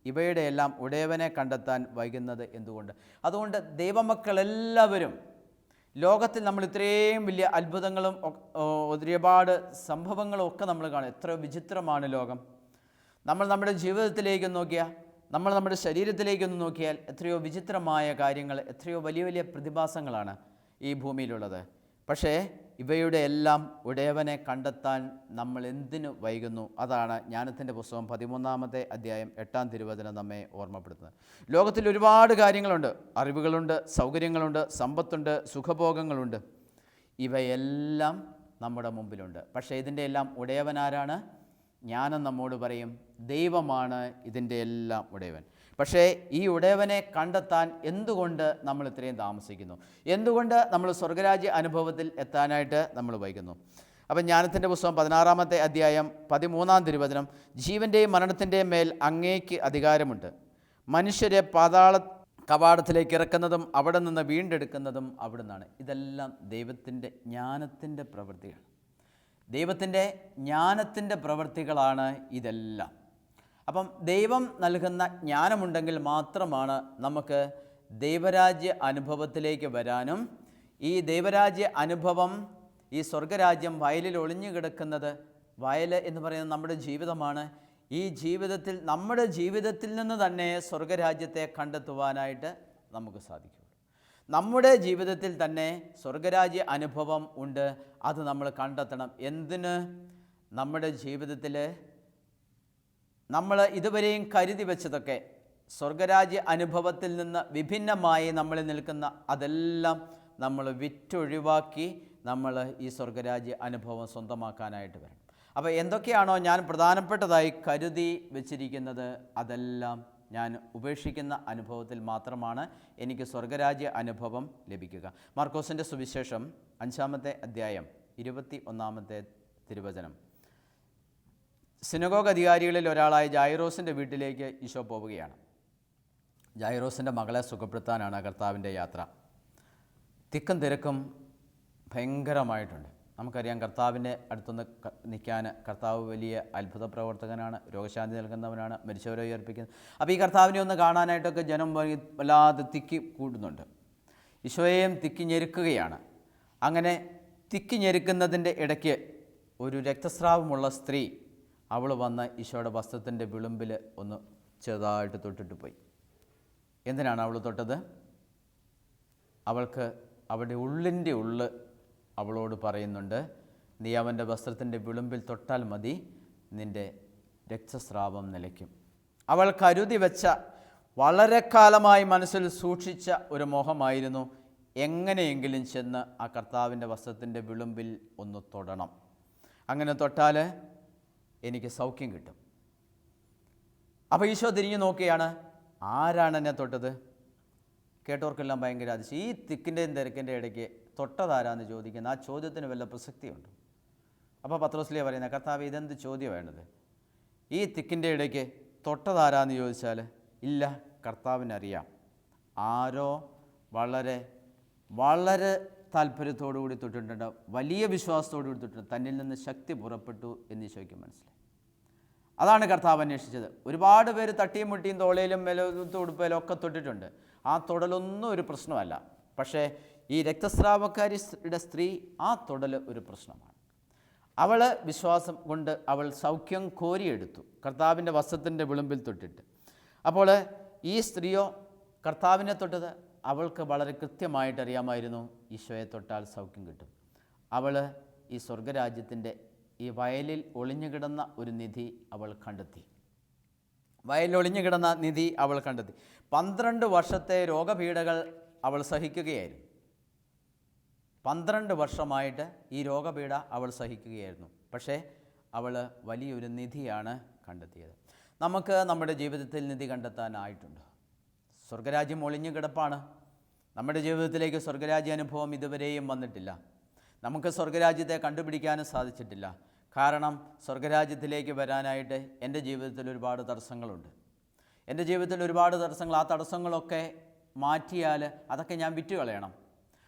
ഇവയുടെ എല്ലാം ഉടയവനെ കണ്ടെത്താൻ വൈകുന്നത് എന്തുകൊണ്ട്? അതുകൊണ്ട് ദൈവമക്കളെല്ലാവരും ലോകത്തിൽ നമ്മൾ ഇത്രയും വലിയ അത്ഭുതങ്ങളും ഒരുപാട് സംഭവങ്ങളും ഒക്കെ നമ്മൾ കാണും. എത്ര വിചിത്രമാണ് ലോകം. നമ്മൾ നമ്മുടെ ജീവിതത്തിലേക്ക് നോക്കിയാൽ, നമ്മൾ നമ്മുടെ ശരീരത്തിലേക്കൊന്ന് നോക്കിയാൽ എത്രയോ വിചിത്രമായ കാര്യങ്ങൾ, എത്രയോ വലിയ വലിയ പ്രതിഭാസങ്ങളാണ് ഈ ഭൂമിയിലുള്ളത്. പക്ഷേ ഇവയുടെ എല്ലാം ഉടയവനെ കണ്ടെത്താൻ നമ്മൾ എന്തിനു വൈകുന്നു? അതാണ് ജ്ഞാനത്തിൻ്റെ പുസ്തകം 13-ാമത്തെ അധ്യായം 8-ാം തിരുവചനം നമ്മെ ഓർമ്മപ്പെടുത്തുന്നത്. ലോകത്തിൽ ഒരുപാട് കാര്യങ്ങളുണ്ട്, അറിവുകളുണ്ട്, സൗകര്യങ്ങളുണ്ട്, സമ്പത്തുണ്ട്, സുഖഭോഗങ്ങളുണ്ട്. ഇവയെല്ലാം നമ്മുടെ മുമ്പിലുണ്ട്. പക്ഷേ ഇതിൻ്റെ എല്ലാം ഉടയവനാരാണ്? ജ്ഞാനം നമ്മോട് പറയും ദൈവമാണ് ഇതിൻ്റെ എല്ലാം ഉടയവൻ. പക്ഷേ ഈ ഉടയവനെ കണ്ടെത്താൻ എന്തുകൊണ്ട് നമ്മൾ ഇത്രയും താമസിക്കുന്നു? എന്തുകൊണ്ട് നമ്മൾ സ്വർഗരാജ്യ അനുഭവത്തിൽ എത്താനായിട്ട് നമ്മൾ വൈകുന്നു? അപ്പം ജ്ഞാനത്തിൻ്റെ പുസ്തകം 16-ാമത്തെ അധ്യായം 13-ാം തിരുവചനം, ജീവൻ്റെയും മരണത്തിൻ്റെയും മേൽ അങ്ങേക്ക് അധികാരമുണ്ട്, മനുഷ്യരെ പാതാള കവാടത്തിലേക്ക് ഇറക്കുന്നതും അവിടെ നിന്ന് വീണ്ടെടുക്കുന്നതും അവിടെ നിന്നാണ്. ഇതെല്ലാം ദൈവത്തിൻ്റെ ജ്ഞാനത്തിൻ്റെ പ്രവൃത്തികൾ. ദൈവത്തിൻ്റെ ജ്ഞാനത്തിൻ്റെ പ്രവൃത്തികളാണ് ഇതെല്ലാം. അപ്പം ദൈവം നൽകുന്ന ജ്ഞാനമുണ്ടെങ്കിൽ മാത്രമാണ് നമുക്ക് ദൈവരാജ്യ അനുഭവത്തിലേക്ക് വരാനും, ഈ ദൈവരാജ്യ അനുഭവം, ഈ സ്വർഗരാജ്യം വയലിൽ ഒളിഞ്ഞു കിടക്കുന്നത്, വയൽ എന്ന് പറയുന്നത് നമ്മുടെ ജീവിതമാണ്. ഈ ജീവിതത്തിൽ, നമ്മുടെ ജീവിതത്തിൽ നിന്ന് തന്നെ സ്വർഗരാജ്യത്തെ കണ്ടെത്തുവാനായിട്ട് നമുക്ക് സാധിക്കുള്ളൂ. നമ്മുടെ ജീവിതത്തിൽ തന്നെ സ്വർഗരാജ്യ അനുഭവം ഉണ്ട്. അത് നമ്മൾ കണ്ടെത്തണം. എന്തിന്? നമ്മുടെ ജീവിതത്തിൽ നമ്മൾ ഇതുവരെയും കരുതി വെച്ചതൊക്കെ സ്വർഗരാജ്യ അനുഭവത്തിൽ നിന്ന് വിഭിന്നമായി നമ്മൾ നിൽക്കുന്ന അതെല്ലാം നമ്മൾ വിറ്റൊഴിവാക്കി നമ്മൾ ഈ സ്വർഗരാജ്യ അനുഭവം സ്വന്തമാക്കാനായിട്ട് വരണം. അപ്പോൾ എന്തൊക്കെയാണോ ഞാൻ പ്രധാനപ്പെട്ടതായി കരുതി വച്ചിരിക്കുന്നത് അതെല്ലാം ഞാൻ ഉപേക്ഷിക്കുന്ന അനുഭവത്തിൽ മാത്രമാണ് എനിക്ക് സ്വർഗരാജ്യ അനുഭവം ലഭിക്കുക. മാർക്കോസിൻ്റെ സുവിശേഷം 5-ാമത്തെ അധ്യായം 21-ാമത്തെ തിരുവചനം. സിനഗോഗ് അധികാരികളിൽ ഒരാളായ ജായിറോസിൻ്റെ വീട്ടിലേക്ക് ഈശോ പോവുകയാണ്. ജായിറോസിൻ്റെ മകളെ സുഖപ്പെടുത്താനാണ് കർത്താവിൻ്റെ യാത്ര. തിക്കും തിരക്കും ഭയങ്കരമായിട്ടുണ്ട്. നമുക്കറിയാം, കർത്താവിൻ്റെ അടുത്തുനിന്ന് നിൽക്കാൻ കർത്താവ് വലിയ അത്ഭുത പ്രവർത്തകനാണ്, രോഗശാന്തി നൽകുന്നവനാണ്, മരിച്ചവരെ ഉയർപ്പിക്കുന്നത്. അപ്പോൾ ഈ കർത്താവിനെ ഒന്ന് കാണാനായിട്ടൊക്കെ ജനം വല്ലാതെ തിക്കി കൂടുന്നുണ്ട്. ഈശോയെയും തിക്കി ഞെരുക്കുകയാണ്. അങ്ങനെ തിക്കി ഞെരുക്കുന്നതിൻ്റെ ഇടയ്ക്ക് ഒരു രക്തസ്രാവമുള്ള സ്ത്രീ, അവൾ വന്ന് ഈശോയുടെ വസ്ത്രത്തിൻ്റെ വിളുമ്പിൽ ഒന്ന് ചെറുതായിട്ട് തൊട്ടിട്ട് പോയി. എന്തിനാണ് അവൾ തൊട്ടത്? അവൾക്ക് അവളുടെ ഉള്ളിൻ്റെ ഉള്ള് അവളോട് പറയുന്നുണ്ട്, നീ അവൻ്റെ വസ്ത്രത്തിൻ്റെ വിളുമ്പിൽ തൊട്ടാൽ മതി, നിൻ്റെ രക്തസ്രാവം നിലയ്ക്കും. അവൾ കരുതി വെച്ച, വളരെ കാലമായി മനസ്സിൽ സൂക്ഷിച്ച ഒരു മോഹമായിരുന്നു, എങ്ങനെയെങ്കിലും ചെന്ന് ആ കർത്താവിൻ്റെ വസ്ത്രത്തിൻ്റെ വിളുമ്പിൽ ഒന്ന് തൊടണം. അങ്ങനെ തൊട്ടാൽ എനിക്ക് സൗഖ്യം കിട്ടും. അപ്പോൾ ഈശോ തിരിഞ്ഞു നോക്കിയാണ്, ആരാണ് എന്നെ തൊട്ടത്? കേട്ടവർക്കെല്ലാം ഭയങ്കര അതിശയം. ഈ തിക്കിൻ്റെയും തിരക്കിൻ്റെ ഇടയ്ക്ക് തൊട്ടതാരാന്ന് ചോദിക്കുന്ന ആ ചോദ്യത്തിന് വല്ല പ്രസക്തിയുണ്ട്? അപ്പോൾ പത്രോസ്ലിയ പറയുന്ന, കർത്താവ് ഇതെന്ത് ചോദ്യം വേണ്ടത്? ഈ തിക്കിൻ്റെ ഇടയ്ക്ക് തൊട്ടതാരാന്ന് ചോദിച്ചാൽ ഇല്ല, കർത്താവിനറിയാം. ആരോ വളരെ വളരെ താല്പര്യത്തോടു കൂടി തൊട്ടിട്ടുണ്ട്, വലിയ വിശ്വാസത്തോടു കൂടി തൊട്ടിട്ടുണ്ട്, തന്നിൽ നിന്ന് ശക്തി പുറപ്പെട്ടു എന്ന് ഈശോയ്ക്ക് മനസ്സിലായി. അതാണ് കർത്താവ് അന്വേഷിച്ചത്. ഒരുപാട് പേര് തട്ടിയും മുട്ടിയും തോളയിലും ഉടുപ്പയിലും ഒക്കെ തൊട്ടിട്ടുണ്ട്. ആ തൊടലൊന്നും ഒരു പ്രശ്നമല്ല. പക്ഷേ ഈ രക്തസ്രാവക്കാരിയുടെ സ്ത്രീ, ആ തൊടൽ ഒരു പ്രശ്നമാണ്. അവൾ വിശ്വാസം കൊണ്ട് അവൾ സൗഖ്യം കോരിയെടുത്തു, കർത്താവിൻ്റെ വസ്ത്രത്തിൻ്റെ വിളുമ്പിൽ തൊട്ടിട്ട്. അപ്പോൾ ഈ സ്ത്രീയോ കർത്താവിനെ തൊട്ടത് അവൾക്ക് വളരെ കൃത്യമായിട്ട് അറിയാമായിരുന്നു, ഈശോയെ തൊട്ടാൽ സൗഖ്യം കിട്ടും. അവൾ ഈ സ്വർഗരാജ്യത്തിൻ്റെ ഈ വയലിൽ ഒളിഞ്ഞുകിടന്ന ഒരു നിധി അവൾ കണ്ടെത്തി. വയലിൽ ഒളിഞ്ഞുകിടന്ന നിധി അവൾ കണ്ടെത്തി. 12 വർഷത്തെ രോഗപീഠകൾ അവൾ സഹിക്കുകയായിരുന്നു. 12 വർഷമായിട്ട് ഈ രോഗപീഠ അവൾ സഹിക്കുകയായിരുന്നു. പക്ഷേ അവൾ വലിയൊരു നിധിയാണ് കണ്ടെത്തിയത്. നമുക്ക് നമ്മുടെ ജീവിതത്തിൽ നിധി കണ്ടെത്താനായിട്ടുണ്ടോ? സ്വർഗരാജ്യം ഒളിഞ്ഞു കിടപ്പാണ്. നമ്മുടെ ജീവിതത്തിലേക്ക് സ്വർഗരാജ്യ അനുഭവം ഇതുവരെയും വന്നിട്ടില്ല. നമുക്ക് സ്വർഗരാജ്യത്തെ കണ്ടുപിടിക്കാനും സാധിച്ചിട്ടില്ല. കാരണം സ്വർഗരാജ്യത്തിലേക്ക് വരാനായിട്ട് എൻ്റെ ജീവിതത്തിൽ ഒരുപാട് തടസ്സങ്ങളുണ്ട്. എൻ്റെ ജീവിതത്തിൽ ഒരുപാട് തടസ്സങ്ങൾ. ആ തടസ്സങ്ങളൊക്കെ മാറ്റിയാൽ അതൊക്കെ ഞാൻ വിറ്റ് കളയണം.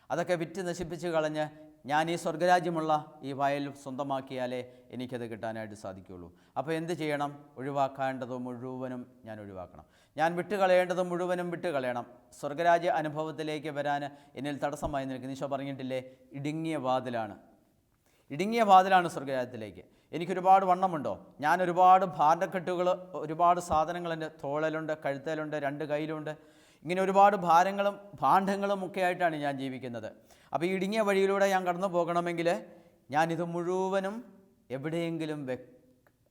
അതൊക്കെ വിറ്റ് നശിപ്പിച്ച് കളഞ്ഞ് ഞാൻ ഈ സ്വർഗരാജ്യമുള്ള ഈ വയൽ സ്വന്തമാക്കിയാലേ എനിക്കത് കിട്ടാനായിട്ട് സാധിക്കുകയുള്ളൂ. അപ്പോൾ എന്ത് ചെയ്യണം? ഒഴിവാക്കേണ്ടത് മുഴുവനും ഞാൻ ഒഴിവാക്കണം. ഞാൻ വിട്ടുകളയേണ്ടത് മുഴുവനും വിട്ടുകളയണം. സ്വർഗരാജ്യ അനുഭവത്തിലേക്ക് വരാൻ എന്നിൽ തടസ്സമായി നിൽക്കുന്ന ഈശോ പറഞ്ഞിട്ടില്ലേ, ഇടുങ്ങിയ വാതിലാണ് സ്വർഗരാജ്യത്തിലേക്ക്. എനിക്കൊരുപാട് വണ്ണമുണ്ടോ? ഞാൻ ഒരുപാട് ഭാരക്കെട്ടുകൾ, ഒരുപാട് സാധനങ്ങൾ എൻ്റെ തോളലുണ്ട്, കഴുത്തലുണ്ട്, 2 കൈയിലുണ്ട്. ഇങ്ങനെ ഒരുപാട് ഭാരങ്ങളും ഭാണ്ഡങ്ങളും ഒക്കെ ആയിട്ടാണ് ഞാൻ ജീവിക്കുന്നത്. അപ്പോൾ ഈ ഇടുങ്ങിയ വഴിയിലൂടെ ഞാൻ കടന്നു പോകണമെങ്കിൽ ഞാനിത് മുഴുവനും എവിടെയെങ്കിലും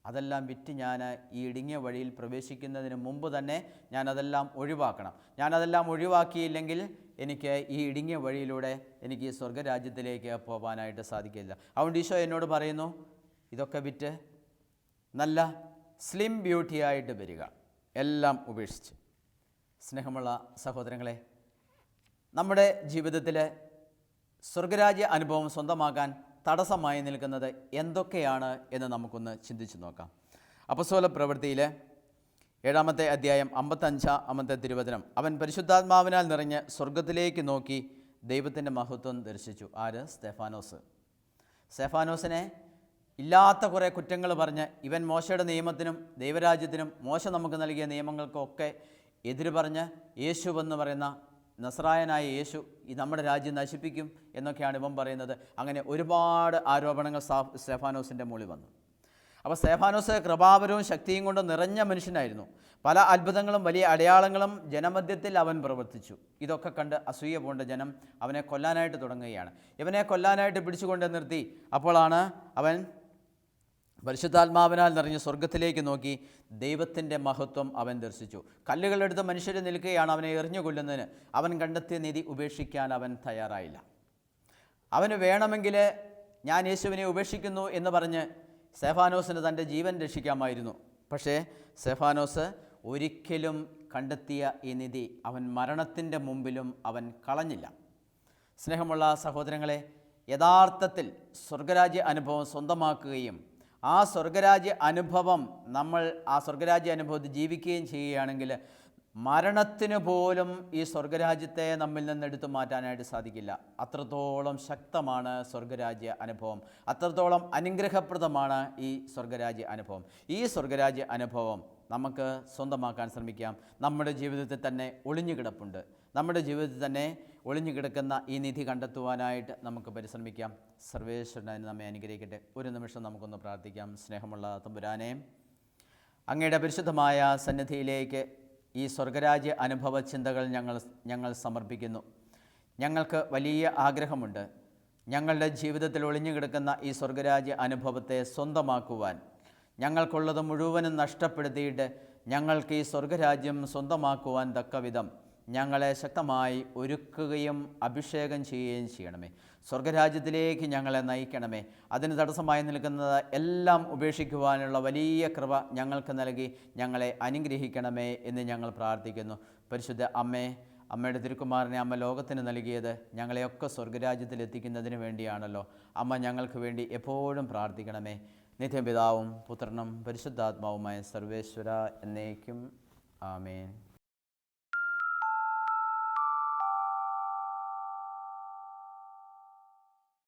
അതെല്ലാം വിറ്റ് ഞാൻ ഈ ഇടുങ്ങിയ വഴിയിൽ പ്രവേശിക്കുന്നതിന് മുമ്പ് തന്നെ ഞാനതെല്ലാം ഒഴിവാക്കണം. ഞാനതെല്ലാം ഒഴിവാക്കിയില്ലെങ്കിൽ എനിക്ക് ഈ ഇടുങ്ങിയ വഴിയിലൂടെ എനിക്ക് ഈ സ്വർഗരാജ്യത്തിലേക്ക് പോകാനായിട്ട് സാധിക്കില്ല. അതുകൊണ്ട് ഈശോ എന്നോട് പറയുന്നു, ഇതൊക്കെ വിറ്റ് നല്ല സ്ലിം ബ്യൂട്ടിയായിട്ട് വരിക, എല്ലാം ഉപേക്ഷിച്ച്. സ്നേഹമുള്ള സഹോദരങ്ങളെ, നമ്മുടെ ജീവിതത്തിൽ സ്വർഗരാജ്യ അനുഭവം സ്വന്തമാക്കാൻ തടസ്സമായി നിൽക്കുന്നത് എന്തൊക്കെയാണ് എന്ന് നമുക്കൊന്ന് ചിന്തിച്ചു നോക്കാം. അപ്പോസ്തല പ്രവൃത്തിയിൽ 7-ാമത്തെ അധ്യായം 55-ാമത്തെ തിരുവചനം. അവൻ പരിശുദ്ധാത്മാവിനാൽ നിറഞ്ഞ് സ്വർഗത്തിലേക്ക് നോക്കി ദൈവത്തിൻ്റെ മഹത്വം ദർശിച്ചു. ആര്? സ്തെഫാനോസ്. സ്തെഫാനോസിനെ ഇല്ലാത്ത കുറേ കുറ്റങ്ങൾ പറഞ്ഞ് ഇവൻ മോശയുടെ നിയമത്തിനും ദൈവരാജ്യത്തിനും മോശ നമുക്ക് നൽകിയ നിയമങ്ങൾക്കൊക്കെ എതിര് പറഞ്ഞ് യേശുവെന്ന് പറയുന്ന നസ്രായനായ യേശു ഈ നമ്മുടെ രാജ്യം നശിപ്പിക്കും എന്നൊക്കെയാണ് ഇവൻ പറയുന്നത്. അങ്ങനെ ഒരുപാട് ആരോപണങ്ങൾ സ്തെഫാനോസിൻ്റെ മുകളിൽ വന്നു. അപ്പോൾ സ്തെഫാനോസ് കൃപാവരവും ശക്തിയും കൊണ്ട് നിറഞ്ഞ മനുഷ്യനായിരുന്നു. പല അത്ഭുതങ്ങളും വലിയ അടയാളങ്ങളും ജനമധ്യത്തിൽ അവൻ പ്രവർത്തിച്ചു. ഇതൊക്കെ കണ്ട് അസൂയ പൂണ്ട ജനം അവനെ കൊല്ലാനായിട്ട് തുടങ്ങുകയാണ്. ഇവനെ കൊല്ലാനായിട്ട് പിടിച്ചുകൊണ്ട് നിർത്തി. അപ്പോഴാണ് അവൻ പരിശുദ്ധാത്മാവിനാൽ നിറഞ്ഞ് സ്വർഗത്തിലേക്ക് നോക്കി ദൈവത്തിൻ്റെ മഹത്വം അവൻ ദർശിച്ചു. കല്ലുകളെടുത്ത് മനുഷ്യർ നിൽക്കുകയാണ് അവനെ എറിഞ്ഞു കൊല്ലുന്നതിന്. അവൻ കണ്ടെത്തിയ നീതി ഉപേക്ഷിക്കാൻ അവൻ തയ്യാറായില്ല. അവന് വേണമെങ്കിൽ ഞാൻ യേശുവിനെ ഉപേക്ഷിക്കുന്നു എന്ന് പറഞ്ഞ് സ്തെഫാനോസിന് തൻ്റെ ജീവൻ രക്ഷിക്കാമായിരുന്നു. പക്ഷേ സ്തെഫാനോസ് ഒരിക്കലും കണ്ടെത്തിയ ഈ നിധി അവൻ മരണത്തിൻ്റെ മുമ്പിലും അവൻ കളഞ്ഞില്ല. സ്നേഹമുള്ള സഹോദരങ്ങളെ, യഥാർത്ഥത്തിൽ സ്വർഗരാജ്യ അനുഭവം സ്വന്തമാക്കുകയും ആ സ്വർഗരാജ്യ അനുഭവം നമ്മൾ ആ സ്വർഗരാജ്യ അനുഭവത്തിൽ ജീവിക്കുകയും ചെയ്യുകയാണെങ്കിൽ മരണത്തിന് പോലും ഈ സ്വർഗരാജ്യത്തെ നമ്മിൽ നിന്ന് എടുത്തു മാറ്റാനായിട്ട് സാധിക്കില്ല. അത്രത്തോളം ശക്തമാണ് സ്വർഗരാജ്യ അനുഭവം, അത്രത്തോളം അനുഗ്രഹപ്രദമാണ് ഈ സ്വർഗരാജ്യ അനുഭവം. ഈ സ്വർഗരാജ്യ അനുഭവം നമുക്ക് സ്വന്തമാക്കാൻ ശ്രമിക്കാം. നമ്മുടെ ജീവിതത്തിൽ തന്നെ ഒളിഞ്ഞു കിടപ്പുണ്ട്. നമ്മുടെ ജീവിതത്തിൽ തന്നെ ഒളിഞ്ഞു കിടക്കുന്ന ഈ നിധി കണ്ടെത്തുവാനായിട്ട് നമുക്ക് പരിശ്രമിക്കാം. സർവേശ്വരൻ നമ്മെ അനുഗ്രഹിക്കട്ടെ. ഒരു നിമിഷം നമുക്കൊന്ന് പ്രാർത്ഥിക്കാം. സ്നേഹമുള്ള തമ്പുരാനെ, അങ്ങയുടെ പരിശുദ്ധമായ സന്നിധിയിലേക്ക് ഈ സ്വർഗരാജ്യ അനുഭവ ചിന്തകൾ ഞങ്ങൾ സമർപ്പിക്കുന്നു. ഞങ്ങൾക്ക് വലിയ ആഗ്രഹമുണ്ട്. ഞങ്ങളുടെ ജീവിതത്തിൽ ഒളിഞ്ഞു കിടക്കുന്ന ഈ സ്വർഗരാജ്യ അനുഭവത്തെ സ്വന്തമാക്കുവാൻ, ഞങ്ങൾക്കുള്ളത് മുഴുവനും നഷ്ടപ്പെടുത്തിയിട്ട് ഞങ്ങൾക്ക് ഈ സ്വർഗരാജ്യം സ്വന്തമാക്കുവാൻ തക്കവിധം ഞങ്ങളെ ശക്തമായി ഒരുക്കുകയും അഭിഷേകം ചെയ്യുകയും ചെയ്യണമേ. സ്വർഗരാജ്യത്തിലേക്ക് ഞങ്ങളെ നയിക്കണമേ. അതിന് തടസ്സമായി നിൽക്കുന്നത് എല്ലാം ഉപേക്ഷിക്കുവാനുള്ള വലിയ കൃപ ഞങ്ങൾക്ക് നൽകി ഞങ്ങളെ അനുഗ്രഹിക്കണമേ എന്ന് ഞങ്ങൾ പ്രാർത്ഥിക്കുന്നു. പരിശുദ്ധ അമ്മേ, അമ്മയുടെ തിരുക്കുമാരനെ അമ്മ ലോകത്തിന് നൽകിയത് ഞങ്ങളെയൊക്കെ സ്വർഗരാജ്യത്തിൽ എത്തിക്കുന്നതിന് വേണ്ടിയാണല്ലോ. അമ്മ ഞങ്ങൾക്ക് വേണ്ടി എപ്പോഴും പ്രാർത്ഥിക്കണമേ. നിത്യപിതാവും പുത്രനും പരിശുദ്ധാത്മാവുമായ സർവേശ്വര എന്നേക്കും ആമേൻ.